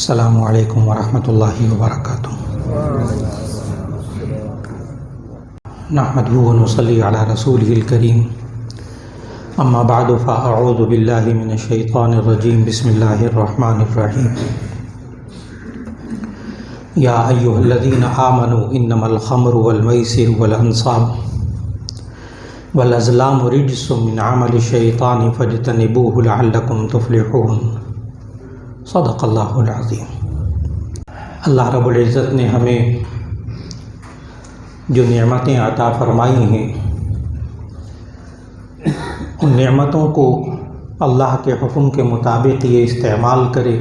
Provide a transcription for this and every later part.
السلام علیکم ورحمۃ اللہ وبرکاتہ۔ نحمده ونصلی علی رسوله الکریم، اما بعد فاعوذ باللہ من الشیطان الرجیم، بسم اللہ الرحمن الرحیم۔ یا ایھا الذین آمنوا انما الخمر والمیسر والانصاب والازلام رجس من عمل الشیطان فاجتنبوه لعلکم تفلحون۔ صدق اللہ العظیم۔ اللہ رب العزت نے ہمیں جو نعمتیں عطا فرمائی ہیں، ان نعمتوں کو اللہ کے حکم کے مطابق یہ استعمال کرے،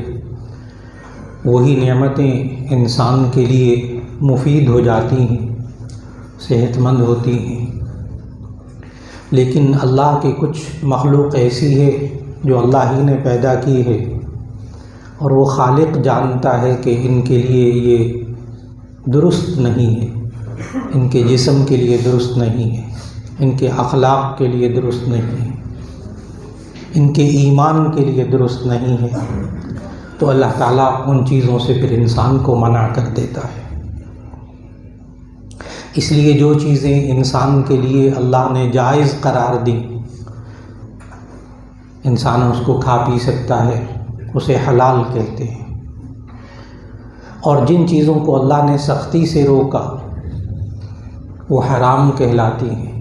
وہی نعمتیں انسان کے لیے مفید ہو جاتی ہیں، صحت مند ہوتی ہیں۔ لیکن اللہ کی کچھ مخلوق ایسی ہے جو اللہ ہی نے پیدا کی ہے، اور وہ خالق جانتا ہے کہ ان کے لیے یہ درست نہیں ہے، ان کے جسم کے لیے درست نہیں ہے، ان کے اخلاق کے لیے درست نہیں ہے، ان کے ایمان کے لیے درست نہیں ہے، تو اللہ تعالیٰ ان چیزوں سے پھر انسان کو منع کر دیتا ہے۔ اس لیے جو چیزیں انسان کے لیے اللہ نے جائز قرار دی، انسان اس کو کھا پی سکتا ہے، اسے حلال کہتے ہیں، اور جن چیزوں کو اللہ نے سختی سے روکا وہ حرام کہلاتی ہیں،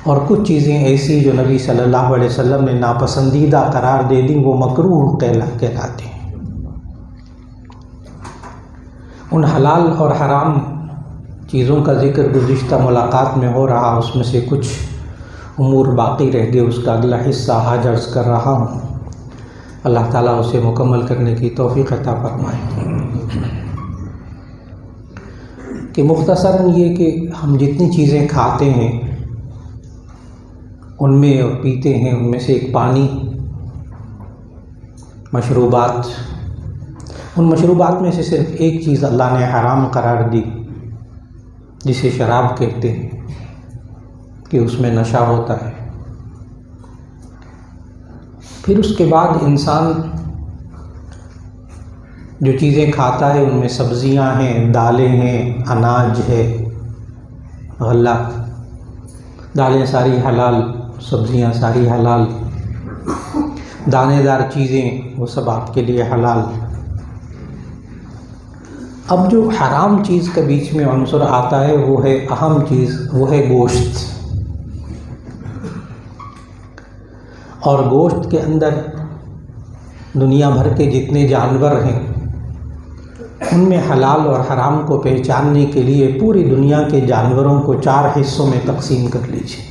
اور کچھ چیزیں ایسی جو نبی صلی اللہ علیہ وسلم نے ناپسندیدہ قرار دے دی وہ مکروہ کہلاتی ہیں۔ ان حلال اور حرام چیزوں کا ذکر گزشتہ ملاقات میں ہو رہا، اس میں سے کچھ امور باقی رہ گئے، اس کا اگلا حصہ آج عرض کر رہا ہوں۔ اللہ تعالیٰ اسے مکمل کرنے کی توفیق عطا فرمائے۔ کہ مختصراً یہ کہ ہم جتنی چیزیں کھاتے ہیں ان میں اور پیتے ہیں، ان میں سے ایک پانی، مشروبات، ان مشروبات میں سے صرف ایک چیز اللہ نے حرام قرار دی جسے شراب کہتے ہیں، کہ اس میں نشہ ہوتا ہے۔ پھر اس کے بعد انسان جو چیزیں کھاتا ہے ان میں سبزیاں ہیں، دالیں ہیں، اناج ہے، غلہ، دالیں ساری حلال، سبزیاں ساری حلال، دانے دار چیزیں وہ سب آپ کے لیے حلال۔ اب جو حرام چیز کا بیچ میں عنصر آتا ہے وہ ہے اہم چیز، وہ ہے گوشت۔ اور گوشت کے اندر دنیا بھر کے جتنے جانور ہیں ان میں حلال اور حرام کو پہچاننے کے لیے پوری دنیا کے جانوروں کو 4 حصوں میں تقسیم کر لیجیے۔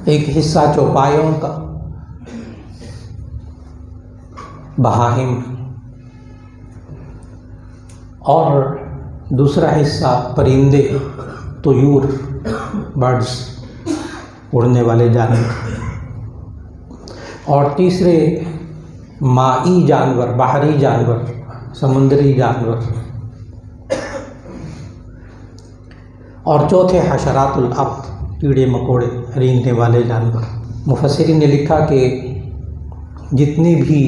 ایک حصہ چوپایوں کا، بہائم، اور دوسرا حصہ پرندے، طیور، برڈز، اڑنے والے جانور، اور تیسرے مائی جانور، بحری جانور، سمندری جانور، اور چوتھے حشرات الارض، کیڑے مکوڑے، رینگنے والے جانور۔ مفسرین نے لکھا کہ جتنی بھی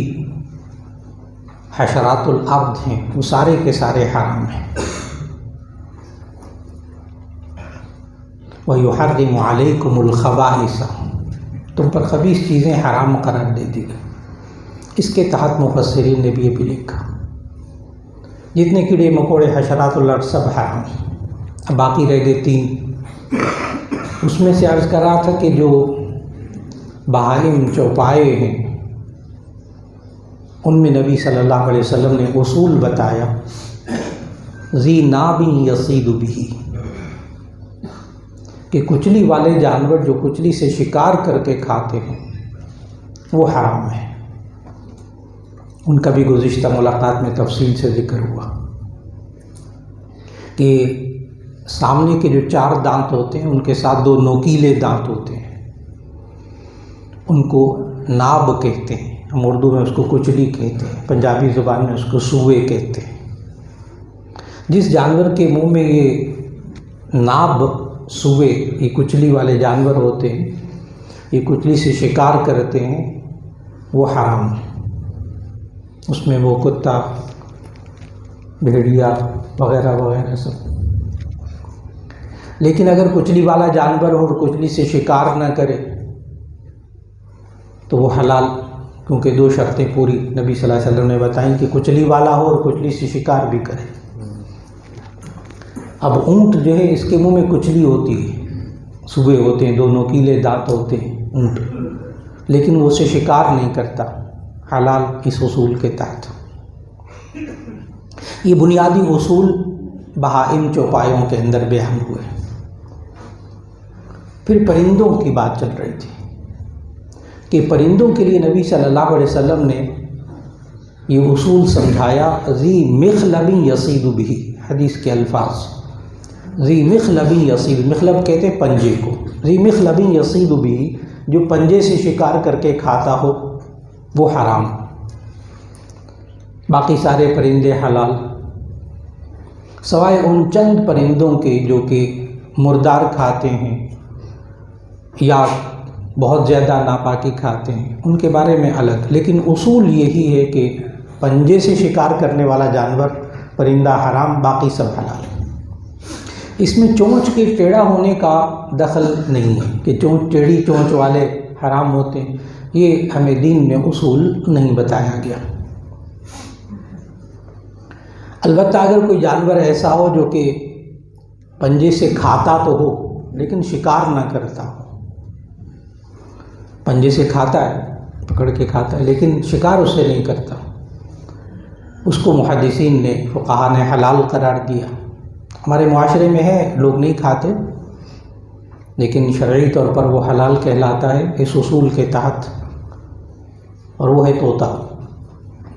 حشرات الارض ہیں وہ سارے کے سارے حرام ہیں۔ وَيُحَرِّمُ عَلَيْكُمُ الْخَبَائِثَ، تم پر خبیث چیزیں حرام قرار دے دی گئی۔ اس کے تحت مفسرین نے بھی یہ بھی لکھا جتنے کیڑے مکوڑے حشرات الارض سب حرام۔ اب باقی رہ گئے 3۔ اس میں سے عرض کر رہا تھا کہ جو بہائم، چوپائے ہیں، ان میں نبی صلی اللہ علیہ وسلم نے اصول بتایا، ذی ناب یصید بہ، کہ کچلی والے جانور جو کچلی سے شکار کر کے کھاتے ہیں وہ حرام ہے۔ ان کا بھی گزشتہ ملاقات میں تفصیل سے ذکر ہوا کہ سامنے کے جو 4 دانت ہوتے ہیں ان کے ساتھ 2 نوکیلے دانت ہوتے ہیں، ان کو ناب کہتے ہیں، ہم اردو میں اس کو کچلی کہتے ہیں، پنجابی زبان میں اس کو سوئے کہتے ہیں۔ جس جانور کے منہ میں یہ ناب، سوئے، یہ کچلی والے جانور ہوتے ہیں، یہ کچلی سے شکار کرتے ہیں، وہ حرام، اس میں وہ کتا، بھیڑیا وغیرہ وغیرہ سب۔ لیکن اگر کچلی والا جانور ہو اور کچلی سے شکار نہ کرے تو وہ حلال، کیونکہ دو شرطیں پوری نبی صلی اللہ علیہ وسلم نے بتائیں کہ کچلی والا ہو اور کچلی سے شکار بھی کرے۔ اب اونٹ جو ہے اس کے منہ میں کچلی ہوتی ہے، صوبے ہوتے ہیں، دو نوکیلے دانت ہوتے ہیں اونٹ، لیکن وہ اسے شکار نہیں کرتا، حلال اس اصول کے تحت۔ یہ بنیادی اصول بہائم چوپایوں کے اندر بیان ہوئے۔ پھر پرندوں کی بات چل رہی تھی کہ پرندوں کے لیے نبی صلی اللہ علیہ وسلم نے یہ اصول سمجھایا، ذی مخلب یصید بہ، حدیث کے الفاظ، ذی مخلب یصید، مخلب کہتے ہیں پنجے کو، ذی مخلب یصید بہ، جو پنجے سے شکار کر کے کھاتا ہو وہ حرام، باقی سارے پرندے حلال، سوائے ان چند پرندوں کے جو کہ مردار کھاتے ہیں یا بہت زیادہ ناپاکی کھاتے ہیں، ان کے بارے میں الگ۔ لیکن اصول یہی ہے کہ پنجے سے شکار کرنے والا جانور پرندہ حرام، باقی سب حلال۔ اس میں چونچ کے ٹیڑھا ہونے کا دخل نہیں ہے کہ چونچ ٹیڑھی چونچ والے حرام ہوتے ہیں، یہ ہمیں دین میں اصول نہیں بتایا گیا۔ البتہ اگر کوئی جانور ایسا ہو جو کہ پنجے سے کھاتا تو ہو لیکن شکار نہ کرتا ہو، پنجے سے کھاتا ہے، پکڑ کے کھاتا ہے لیکن شکار اس سے نہیں کرتا، اس کو محدثین نے، فقہا نے حلال قرار دیا۔ ہمارے معاشرے میں ہے لوگ نہیں کھاتے لیکن شرعی طور پر وہ حلال کہلاتا ہے اس اصول کے تحت، اور وہ ہے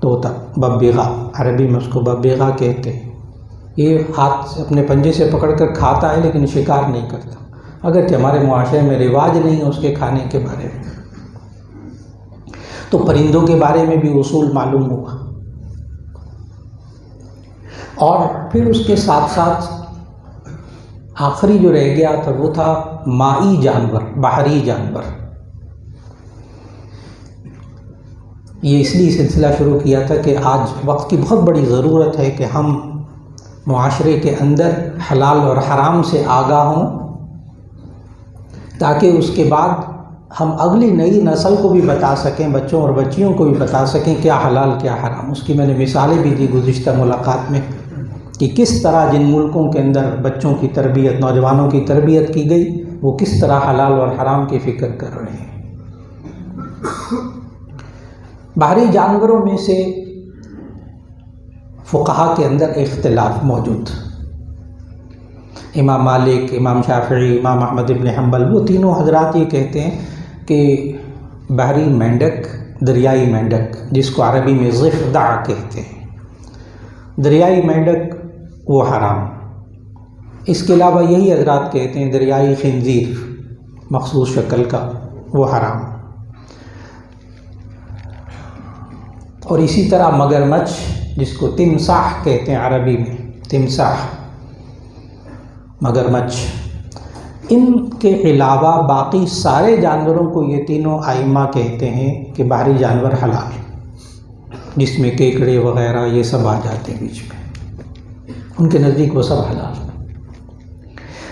طوطا، ببیغا، عربی میں اس کو ببیغا کہتے ہیں۔ یہ ہاتھ سے اپنے پنجے سے پکڑ کر کھاتا ہے لیکن شکار نہیں کرتا، اگرچہ ہمارے معاشرے میں رواج نہیں ہے اس کے کھانے کے بارے میں۔ تو پرندوں کے بارے میں بھی اصول معلوم ہوا، اور پھر اس کے ساتھ ساتھ آخری جو رہ گیا تھا وہ تھا مائی جانور، بحری جانور۔ یہ اس لیے سلسلہ شروع کیا تھا کہ آج وقت کی بہت بڑی ضرورت ہے کہ ہم معاشرے کے اندر حلال اور حرام سے آگاہ ہوں، تاکہ اس کے بعد ہم اگلی نئی نسل کو بھی بتا سکیں، بچوں اور بچیوں کو بھی بتا سکیں کیا حلال کیا حرام۔ اس کی میں نے مثالیں بھی دی گزشتہ ملاقات میں کہ کس طرح جن ملکوں کے اندر بچوں کی تربیت، نوجوانوں کی تربیت کی گئی، وہ کس طرح حلال اور حرام کی فکر کر رہے ہیں۔ بحری جانوروں میں سے فقہا کے اندر اختلاف موجود، امام مالک، امام شافعی، امام احمد بن حنبل، وہ تینوں حضرات یہ کہتے ہیں کہ بحری مینڈک، دریائی مینڈک، جس کو عربی میں ضفدع کہتے ہیں، دریائی مینڈک وہ حرام۔ اس کے علاوہ یہی حضرات کہتے ہیں دریائی خنزیر مخصوص شکل کا وہ حرام، اور اسی طرح مگرمچھ جس کو تمساح کہتے ہیں عربی میں، تمساح، مگرمچھ، ان کے علاوہ باقی سارے جانوروں کو یہ تینوں ائمہ کہتے ہیں کہ بحری جانور حلال، جس میں کیکڑے وغیرہ یہ سب آ جاتے ہیں بیچ میں، ان کے نزدیک وہ سب حلال۔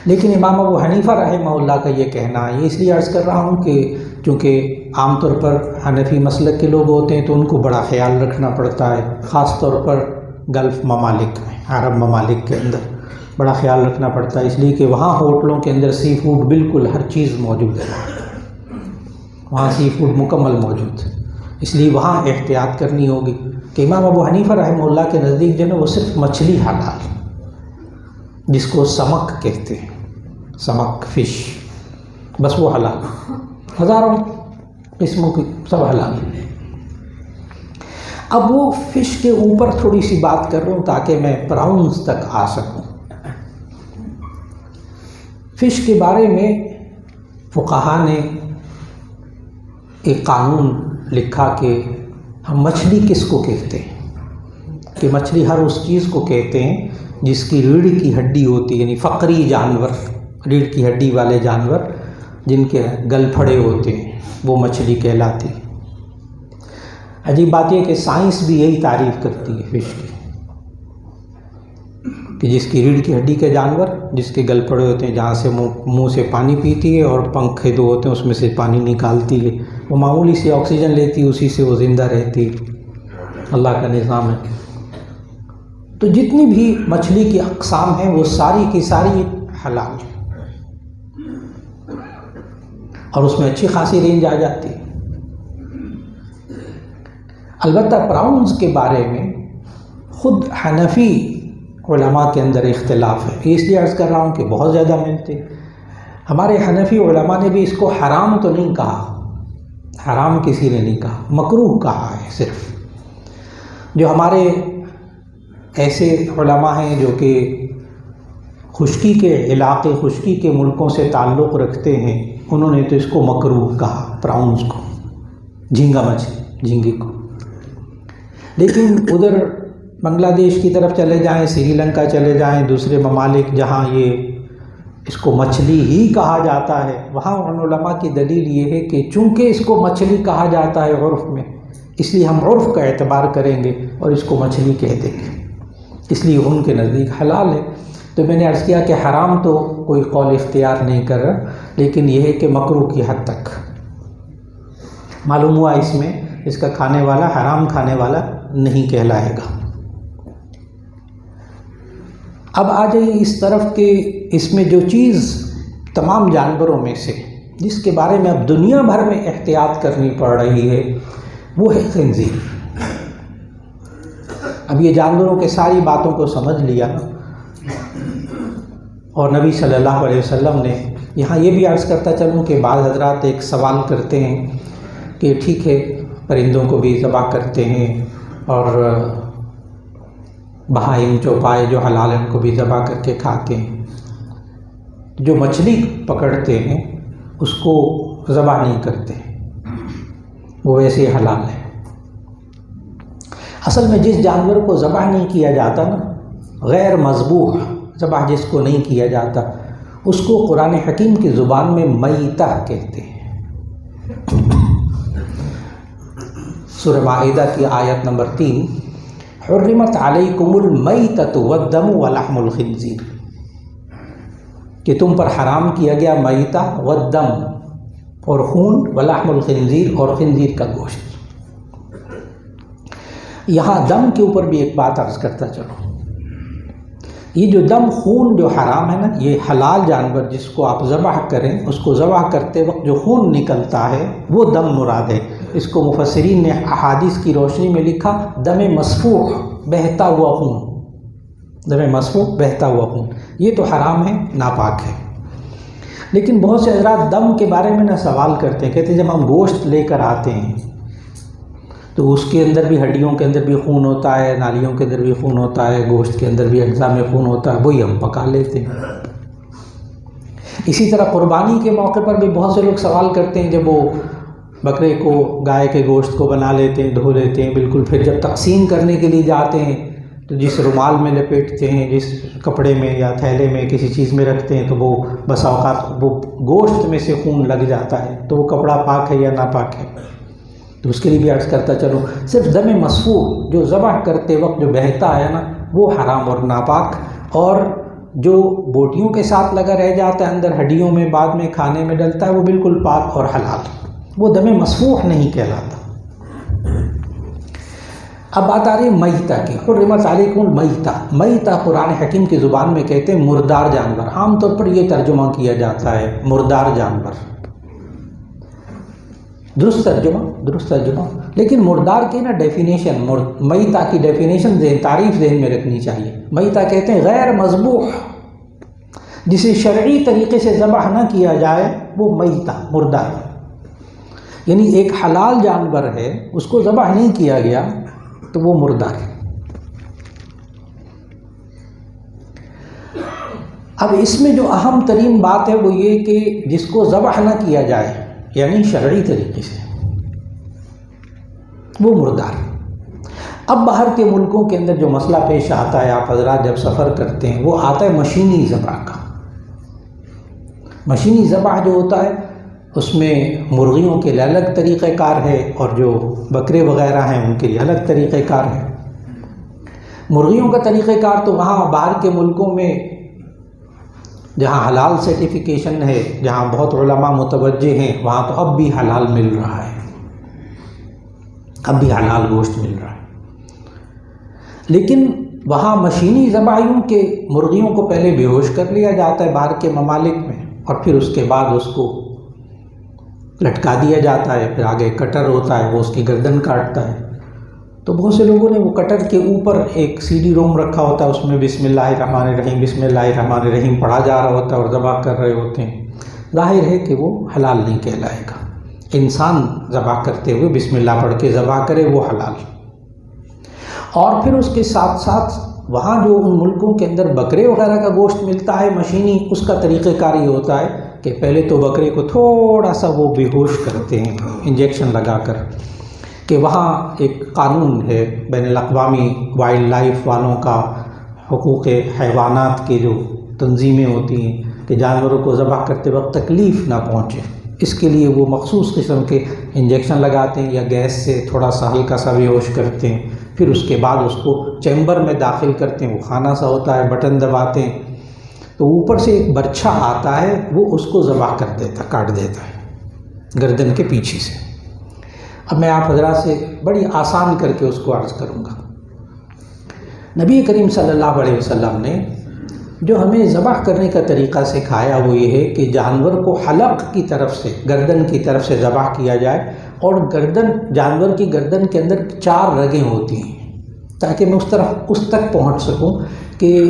لیکن امام ابو حنیفہ رحمہ اللہ کا یہ کہنا ہے، یہ اس لیے عرض کر رہا ہوں کہ چونکہ عام طور پر حنفی مسلک کے لوگ ہوتے ہیں تو ان کو بڑا خیال رکھنا پڑتا ہے، خاص طور پر گلف ممالک میں، عرب ممالک کے اندر بڑا خیال رکھنا پڑتا ہے، اس لیے کہ وہاں ہوٹلوں کے اندر سی فوڈ بالکل ہر چیز موجود ہے، وہاں سی فوڈ مکمل موجود ہے، اس لیے وہاں احتیاط کرنی ہوگی کہ امام ابو حنیفہ رحمہ اللہ کے نزدیک جو ہے نا وہ صرف مچھلی حلال، جس کو سمک کہتے ہیں، سمک، فش، بس وہ حلال، ہزاروں قسموں کی سب حلال۔ اب وہ فش کے اوپر تھوڑی سی بات کر رہا ہوں تاکہ میں پراؤنز تک آ سکوں۔ فش کے بارے میں فقہا نے ایک قانون لکھا کہ ہم مچھلی کس کو کہتے ہیں، کہ مچھلی ہر اس چیز کو کہتے ہیں جس کی ریڑھ کی ہڈی ہوتی ہے، یعنی فقری جانور، ریڑھ کی ہڈی والے جانور جن کے گل پھڑے ہوتے ہیں وہ مچھلی کہلاتی۔ عجیب بات یہ کہ سائنس بھی یہی تعریف کرتی ہے فش کی، کہ جس کی ریڑھ کی ہڈی کے جانور، جس کے گل پڑے ہوتے ہیں جہاں سے منہ سے پانی پیتی ہے اور پنکھے دو ہوتے ہیں اس میں سے پانی نکالتی ہے، وہ معمولی سی آکسیجن لیتی ہے، اسی سے وہ زندہ رہتی ہے، اللہ کا نظام ہے۔ تو جتنی بھی مچھلی کی اقسام ہیں وہ ساری کی ساری حلال ہیں، اور اس میں اچھی خاصی رینج آ جاتی ہے۔ البتہ پراؤنز کے بارے میں خود حنفی علماء کے اندر اختلاف ہے، اس لیے عرض کر رہا ہوں کہ بہت زیادہ ملتے۔ ہمارے حنفی علماء نے بھی اس کو حرام تو نہیں کہا، حرام کسی نے نہیں کہا، مکروہ کہا ہے صرف۔ جو ہمارے ایسے علماء ہیں جو کہ خشکی کے علاقے، خشکی کے ملکوں سے تعلق رکھتے ہیں، انہوں نے تو اس کو مکروہ کہا، پراؤنز کو، جھینگا مچھلی، جھینگے کو۔ لیکن ادھر بنگلہ دیش کی طرف چلے جائیں، سری لنکا چلے جائیں، دوسرے ممالک جہاں یہ اس کو مچھلی ہی کہا جاتا ہے، وہاں ان علماء کی دلیل یہ ہے کہ چونکہ اس کو مچھلی کہا جاتا ہے عرف میں، اس لیے ہم عرف کا اعتبار کریں گے اور اس کو مچھلی کہہ دیں گے، اس لیے ان کے نزدیک حلال ہے۔ تو میں نے عرض کیا کہ حرام تو کوئی قول اختیار نہیں کر رہا، لیکن یہ ہے کہ مکروہ کی حد تک معلوم ہوا، اس میں اس کا کھانے والا حرام کھانے والا نہیں کہلائے گا۔ اب آ جائیے اس طرف کہ اس میں جو چیز تمام جانوروں میں سے جس کے بارے میں اب دنیا بھر میں احتیاط کرنی پڑ رہی ہے وہ ہے خنزیر۔ اب یہ جانوروں کے ساری باتوں کو سمجھ لیا، اور نبی صلی اللہ علیہ وسلم نے یہاں یہ بھی عرض کرتا چلوں کہ بعض حضرات ایک سوال کرتے ہیں کہ ٹھیک ہے پرندوں کو بھی ذبح کرتے ہیں اور بہائم چوپائے جو حلال ہیں ان کو بھی ذبح کر کے کھاتے ہیں، جو مچھلی پکڑتے ہیں اس کو ذبح نہیں کرتے، وہ ویسے ہی حلال ہے۔ اصل میں جس جانور کو ذبح نہیں کیا جاتا نا، غیر مذبوح، ذبح جس کو نہیں کیا جاتا، اس کو قرآن حکیم کی زبان میں میتہ کہتے ہیں۔ سورہ مائدہ کی آیت نمبر 3، حرمت علیکم المیتۃ والدم ولحم الخنزیر، کہ تم پر حرام کیا گیا میتہ والدم، اور خون، ولحم الخنزیر، اور خنزیر کا گوشت۔ یہاں دم کے اوپر بھی ایک بات عرض کرتا چلو، یہ جو دم خون جو حرام ہے نا، یہ حلال جانور جس کو آپ ذبح کریں، اس کو ذبح کرتے وقت جو خون نکلتا ہے وہ دم مراد ہے۔ اس کو مفسرین نے احادیث کی روشنی میں لکھا دم مسفوح، بہتا ہوا خون، دم مسفوح، بہتا ہوا خون، یہ تو حرام ہے، ناپاک ہے۔ لیکن بہت سے حضرات دم کے بارے میں سوال کرتے ہیں، کہتے ہیں جب ہم گوشت لے کر آتے ہیں تو اس کے اندر بھی، ہڈیوں کے اندر بھی خون ہوتا ہے، نالیوں کے اندر بھی خون ہوتا ہے، گوشت کے اندر بھی اجزاء میں خون ہوتا ہے، وہی ہم پکا لیتے ہیں۔ اسی طرح قربانی کے موقع پر بھی بہت سے لوگ سوال کرتے ہیں، جب وہ بکرے کو، گائے کے گوشت کو بنا لیتے ہیں، دھو لیتے ہیں بالکل، پھر جب تقسیم کرنے کے لیے جاتے ہیں تو جس رومال میں لپیٹتے ہیں، جس کپڑے میں یا تھیلے میں کسی چیز میں رکھتے ہیں، تو وہ بسا اوقات وہ گوشت میں سے خون لگ جاتا ہے، تو وہ کپڑا پاک ہے یا ناپاک ہے؟ تو اس کے لیے بھی عرض کرتا چلو، صرف دم مسفوح جو ذبح کرتے وقت جو بہتا ہے نا، وہ حرام اور ناپاک، اور جو بوٹیوں کے ساتھ لگا رہ جاتا ہے اندر ہڈیوں میں، بعد میں کھانے میں ڈلتا ہے، وہ بالکل پاک اور حلال، وہ دم مسفوح نہیں کہلاتا۔ اب بات آ رہی ہے میتہ کی، حرمت علیکم المیتہ۔ میتہ قرآن حکیم کی زبان میں کہتے ہیں مردار جانور، عام طور پر یہ ترجمہ کیا جاتا ہے مردار جانور، درست ترجمہ، لیکن مردار کی نا ڈیفینیشن، میتہ کی ڈیفینیشن تعریف ذہن میں رکھنی چاہیے۔ میتہ کہتے ہیں غیر مذبوح، جسے شرعی طریقے سے ذبح نہ کیا جائے، وہ میتہ، مردار، یعنی ایک حلال جانور ہے، اس کو ذبح نہیں کیا گیا تو وہ مردار ہے۔ اب اس میں جو اہم ترین بات ہے وہ یہ کہ جس کو ذبح نہ کیا جائے، یعنی شرعی طریقے سے، وہ مردار۔ اب باہر کے ملکوں کے اندر جو مسئلہ پیش آتا ہے، آپ حضرات جب سفر کرتے ہیں، وہ آتا ہے مشینی ذبح کا۔ مشینی ذبح جو ہوتا ہے اس میں مرغیوں کے لیے الگ طریقہ کار ہے اور جو بکرے وغیرہ ہیں ان کے لیے الگ طریقہ کار ہے۔ مرغیوں کا طریقہ کار تو وہاں باہر کے ملکوں میں جہاں حلال سرٹیفیکیشن ہے، جہاں بہت علماء متوجہ ہیں، وہاں تو اب بھی حلال مل رہا ہے، اب بھی حلال گوشت مل رہا ہے۔ لیکن وہاں مشینی ذبائحوں کے مرغیوں کو پہلے بے ہوش کر لیا جاتا ہے باہر کے ممالک میں، اور پھر اس کے بعد اس کو لٹکا دیا جاتا ہے، پھر آگے کٹر ہوتا ہے وہ اس کی گردن کاٹتا ہے۔ تو بہت سے لوگوں نے وہ کٹر کے اوپر ایک سی ڈی روم رکھا ہوتا ہے، اس میں بسم اللہ الرحمن الرحیم بسم اللہ الرحمن الرحیم پڑھا جا رہا ہوتا ہے اور ذبح کر رہے ہوتے ہیں۔ ظاہر ہے کہ وہ حلال نہیں کہلائے گا۔ انسان ذبح کرتے ہوئے بسم اللہ پڑھ کے ذبح کرے وہ حلال۔ اور پھر اس کے ساتھ ساتھ وہاں جو ان ملکوں کے اندر بکرے وغیرہ کا گوشت ملتا ہے مشینی، اس کا طریقہ کار یہ ہوتا ہے کہ پہلے تو بکرے کو تھوڑا سا وہ بے ہوش کرتے ہیں انجیکشن لگا کر، کہ وہاں ایک قانون ہے بین الاقوامی وائلڈ لائف والوں کا، حقوق حیوانات کے جو تنظیمیں ہوتی ہیں کہ جانوروں کو ذبح کرتے وقت تکلیف نہ پہنچے، اس کے لیے وہ مخصوص قسم کے انجیکشن لگاتے ہیں یا گیس سے تھوڑا سا ہلکا سا بے ہوش کرتے ہیں، پھر اس کے بعد اس کو چیمبر میں داخل کرتے ہیں، وہ خانہ سا ہوتا ہے، بٹن دباتے ہیں تو اوپر سے ایک برچھا آتا ہے، وہ اس کو ذبح کر دیتا، کاٹ دیتا ہے گردن کے پیچھے سے۔ اب میں آپ حضرات سے بڑی آسان کر کے اس کو عرض کروں گا۔ نبی کریم صلی اللہ علیہ وسلم نے جو ہمیں ذبح کرنے کا طریقہ سکھایا وہ یہ ہے کہ جانور کو حلق کی طرف سے، گردن کی طرف سے ذبح کیا جائے، اور جانور کی گردن کے اندر 4 رگیں ہوتی ہیں تاکہ میں اس تک پہنچ سکوں کہ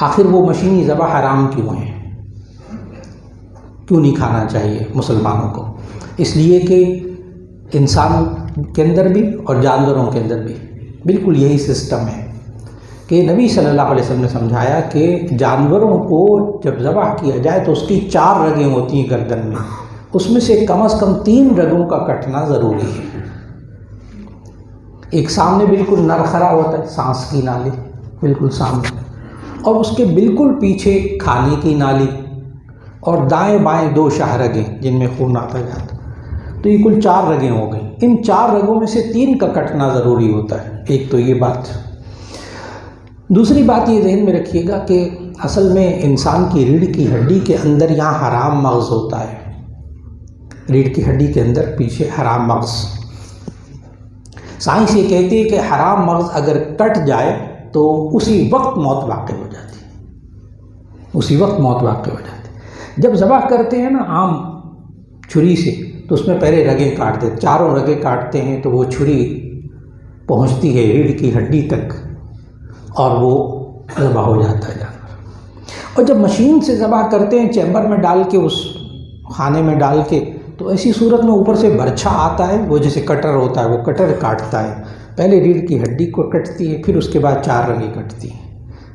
آخر وہ مشینی ذبح حرام کیوں ہے، کیوں نہیں کھانا چاہیے مسلمانوں کو۔ اس لیے کہ انسان کے اندر بھی اور جانوروں کے اندر بھی بالکل یہی سسٹم ہے کہ نبی صلی اللہ علیہ وسلم نے سمجھایا کہ جانوروں کو جب ذبح کیا جائے تو اس کی 4 رگیں ہوتی ہیں گردن میں، اس میں سے کم از کم 3 رگوں کا کٹنا ضروری ہے۔ ایک سامنے بالکل نرخرا ہوتا ہے، سانس کی نالی بالکل سامنے، اور اس کے بالکل پیچھے کھانے کی نالی، اور دائیں بائیں 2 شاہ رگیں جن میں خون آتا جاتا، تو یہ کل 4 رگیں ہو گئیں۔ ان 4 رگوں میں سے 3 کا کٹنا ضروری ہوتا ہے۔ ایک تو یہ بات۔ دوسری بات یہ ذہن میں رکھیے گا کہ اصل میں انسان کی ریڑھ کی ہڈی کے اندر یہاں حرام مغز ہوتا ہے، ریڑھ کی ہڈی کے اندر پیچھے حرام مغز۔ سائنس یہ کہتی ہے کہ حرام مغز اگر کٹ جائے تو اسی وقت موت واقع ہو جاتی ہے، اسی وقت موت واقع ہو جاتی ہے۔ جب ذبح کرتے ہیں نا عام چھری سے تو اس میں پہلے رگیں کاٹ دیتے، 4 رگیں کاٹتے ہیں تو وہ چھری پہنچتی ہے ریڑھ کی ہڈی تک اور وہ ذبح ہو جاتا ہے جانور۔ اور جب مشین سے ذبح کرتے ہیں چیمبر میں ڈال کے، اس خانے میں ڈال کے، تو ایسی صورت میں اوپر سے برچھا آتا ہے، وہ جیسے کٹر ہوتا ہے، وہ کٹر کاٹتا ہے، پہلے ریڑھ کی ہڈی کو کٹتی ہے، پھر اس کے بعد 4 رگیں کٹتی ہیں۔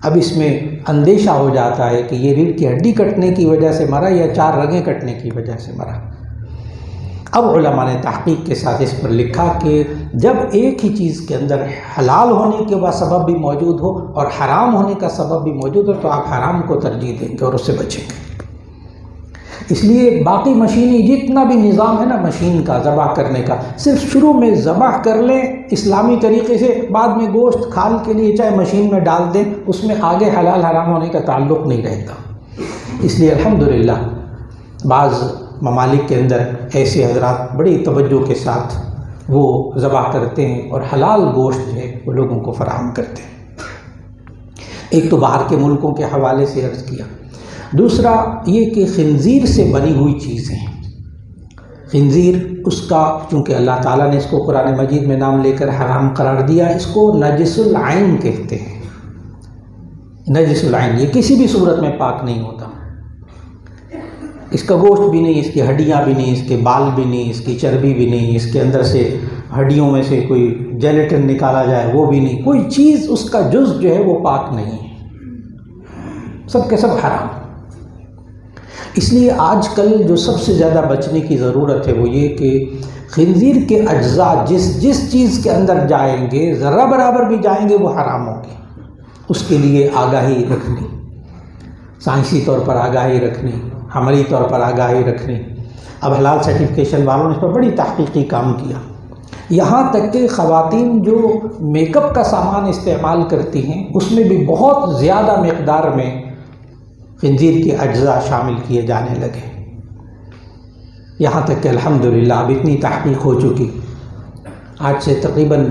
اب اس میں اندیشہ ہو جاتا ہے کہ یہ ریڑھ کی ہڈی کٹنے کی وجہ سے مرا یا 4 رگیں کٹنے کی وجہ سے مرا۔ اب علماء نے تحقیق کے ساتھ اس پر لکھا کہ جب ایک ہی چیز کے اندر حلال ہونے کے بعد سبب بھی موجود ہو اور حرام ہونے کا سبب بھی موجود ہو تو آپ حرام کو ترجیح دیں گے اور اس سے بچیں گے۔ اس لیے باقی مشینی جتنا بھی نظام ہے نا مشین کا ذبح کرنے کا، صرف شروع میں ذبح کر لیں اسلامی طریقے سے، بعد میں گوشت کھال کے لیے چاہے مشین میں ڈال دیں، اس میں آگے حلال حرام ہونے کا تعلق نہیں رہتا۔ اس لیے الحمدللہ بعض ممالک کے اندر ایسے حضرات بڑی توجہ کے ساتھ وہ ذبح کرتے ہیں اور حلال گوشت جو ہے وہ لوگوں کو فراہم کرتے ہیں۔ ایک تو باہر کے ملکوں کے حوالے سے عرض کیا، دوسرا یہ کہ خنزیر سے بنی ہوئی چیزیں، خنزیر اس کا چونکہ اللہ تعالیٰ نے اس کو قرآن مجید میں نام لے کر حرام قرار دیا، اس کو نجس العین کہتے ہیں۔ نجس العین، یہ کسی بھی صورت میں پاک نہیں ہوتا، اس کا گوشت بھی نہیں، اس کی ہڈیاں بھی نہیں، اس کے بال بھی نہیں، اس کی چربی بھی نہیں، اس کے اندر سے ہڈیوں میں سے کوئی جیلیٹن نکالا جائے وہ بھی نہیں، کوئی چیز اس کا جز جو ہے وہ پاک نہیں ہے، سب کے سب حرام۔ اس لیے آج کل جو سب سے زیادہ بچنے کی ضرورت ہے وہ یہ کہ خنزیر کے اجزاء جس چیز کے اندر جائیں گے، ذرہ برابر بھی جائیں گے وہ حرام ہوں گے۔ اس کے لیے آگاہی رکھنی، سائنسی طور پر آگاہی رکھنی، عملی طور پر آگاہی رکھنی، اب حلال سرٹیفکیشن والوں نے اس پر بڑی تحقیقی کام کیا، یہاں تک کہ خواتین جو میک اپ کا سامان استعمال کرتی ہیں اس میں بھی بہت زیادہ مقدار میں خنزیر کے اجزاء شامل کیے جانے لگے، یہاں تک کہ الحمدللہ اب اتنی تحقیق ہو چکی، آج سے تقریباً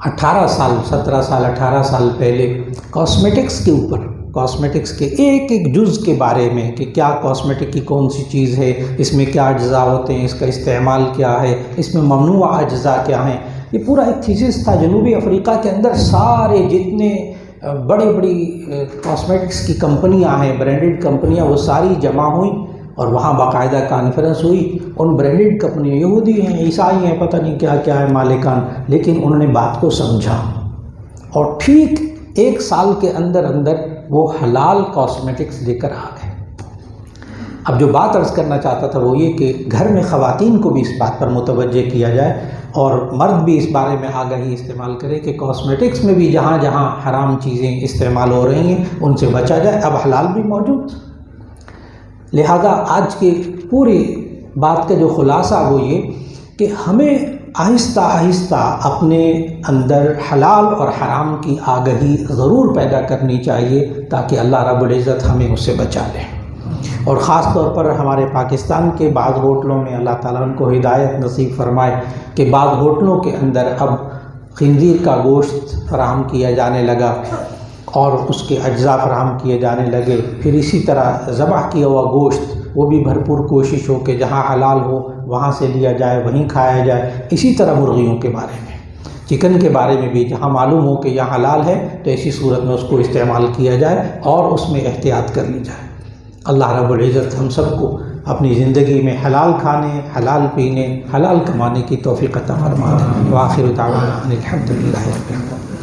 18 سال 17 سال 18 سال پہلے کاسمیٹکس کے اوپر، کاسمیٹکس کے ایک ایک جز کے بارے میں کہ کیا کاسمیٹک کی کون سی چیز ہے، اس میں کیا اجزاء ہوتے ہیں، اس کا استعمال کیا ہے، اس میں ممنوع اجزاء کیا ہیں، یہ پورا ایک تھیسس تھا۔ جنوبی افریقہ کے اندر سارے جتنے بڑی بڑی کاسمیٹکس کی کمپنیاں ہیں، برانڈڈ کمپنیاں، وہ ساری جمع ہوئیں اور وہاں باقاعدہ کانفرنس ہوئی۔ ان برانڈڈ کمپنیوں، یہودی ہیں، عیسائی ہیں، پتہ نہیں کیا کیا ہے مالکان، لیکن انہوں نے بات کو سمجھا اور ٹھیک 1 سال کے اندر اندر وہ حلال کاسمیٹکس لے کر آ گئے۔ اب جو بات عرض کرنا چاہتا تھا وہ یہ کہ گھر میں خواتین کو بھی اس بات پر متوجہ کیا جائے اور مرد بھی اس بارے میں آگاہی استعمال کرے کہ کاسمیٹکس میں بھی جہاں جہاں حرام چیزیں استعمال ہو رہی ہیں ان سے بچا جائے۔ اب حلال بھی موجود، لہذا آج کی پوری بات کا جو خلاصہ وہ یہ کہ ہمیں آہستہ آہستہ اپنے اندر حلال اور حرام کی آگہی ضرور پیدا کرنی چاہیے تاکہ اللہ رب العزت ہمیں اس سے بچا لے، اور خاص طور پر ہمارے پاکستان کے بعض ہوٹلوں میں اللہ تعالیٰ ان کو ہدایت نصیب فرمائے کہ بعض ہوٹلوں کے اندر اب خنزیر کا گوشت فراہم کیا جانے لگا اور اس کے اجزاء فراہم کیے جانے لگے، پھر اسی طرح ذبح کیا ہوا گوشت وہ بھی بھرپور کوشش ہو کہ جہاں حلال ہو وہاں سے لیا جائے، وہیں کھایا جائے۔ اسی طرح مرغیوں کے بارے میں، چکن کے بارے میں بھی جہاں معلوم ہو کہ یہاں حلال ہے تو ایسی صورت میں اس کو استعمال کیا جائے اور اس میں احتیاط کر لی جائے۔ اللہ رب العزت ہم سب کو اپنی زندگی میں حلال کھانے، حلال پینے، حلال کمانے کی توفیق عطا فرما دے۔ وآخر دعوانا ان الحمد للہ رب العالمین۔